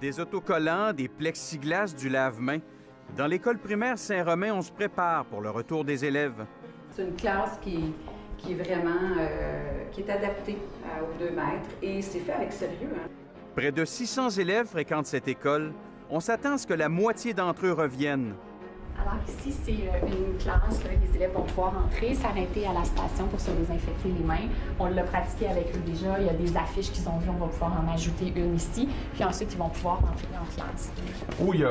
Des autocollants, des plexiglas, du lave-mains. Dans l'école primaire Saint-Romain, on se prépare pour le retour des élèves. C'est une classe qui est vraiment qui est adaptée aux 2 mètres et c'est fait avec sérieux. Hein. Près de 600 élèves fréquentent cette école. On s'attend à ce que la moitié d'entre eux reviennent. Alors ici, c'est une classe, là, les élèves vont pouvoir entrer, s'arrêter à la station pour se désinfecter les mains. On l'a pratiqué avec eux déjà, il y a des affiches qu'ils ont vues, on va pouvoir en ajouter une ici, puis ensuite ils vont pouvoir entrer en classe. Oui,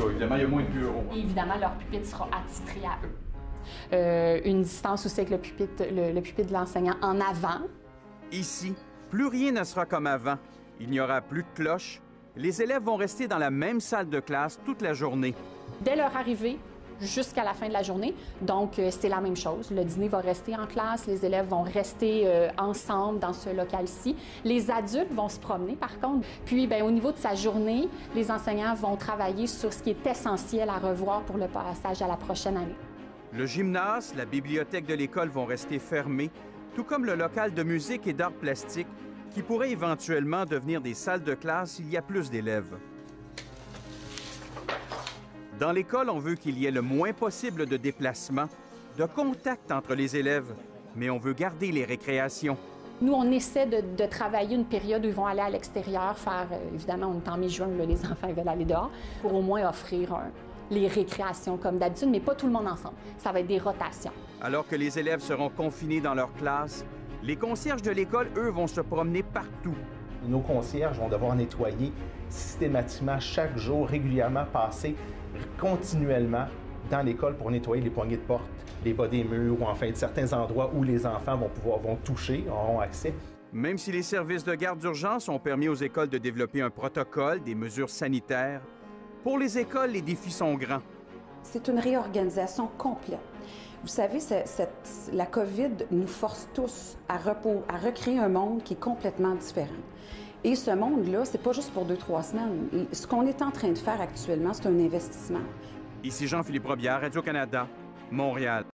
évidemment, il y a moins de bureaux. Et évidemment, leur pupitre sera attitré à eux. Une distance aussi avec le pupitre de l'enseignant en avant. Ici, plus rien ne sera comme avant. Il n'y aura plus de cloches. Les élèves vont rester dans la même salle de classe toute la journée. Dès leur arrivée, jusqu'à la fin de la journée. Donc, c'est la même chose. Le dîner va rester en classe, les élèves vont rester ensemble dans ce local-ci. Les adultes vont se promener, par contre. Puis, bien, au niveau de sa journée, les enseignants vont travailler sur ce qui est essentiel à revoir pour le passage à la prochaine année. Le gymnase, la bibliothèque de l'école vont rester fermés, tout comme le local de musique et d'art plastique, qui pourrait éventuellement devenir des salles de classe s'il y a plus d'élèves. Dans l'école, on veut qu'il y ait le moins possible de déplacements, de contact entre les élèves, mais on veut garder les récréations. Nous, on essaie de travailler une période où ils vont aller à l'extérieur, faire, évidemment, on est en mai-juin, les enfants ils veulent aller dehors, pour au moins offrir les récréations comme d'habitude, mais pas tout le monde ensemble. Ça va être des rotations. Alors que les élèves seront confinés dans leur classe, les concierges de l'école, eux, vont se promener partout. Nos concierges vont devoir nettoyer systématiquement, chaque jour, régulièrement, passer continuellement dans l'école pour nettoyer les poignées de porte, les bas des murs ou enfin certains endroits où les enfants vont toucher, auront accès. Même si les services de garde d'urgence ont permis aux écoles de développer un protocole, des mesures sanitaires, pour les écoles, les défis sont grands. C'est une réorganisation complète. Vous savez, la COVID nous force tous à recréer un monde qui est complètement différent. Et ce monde-là, c'est pas juste pour 2-3 semaines. Ce qu'on est en train de faire actuellement, c'est un investissement. Ici Jean-Philippe Robillard, Radio-Canada, Montréal.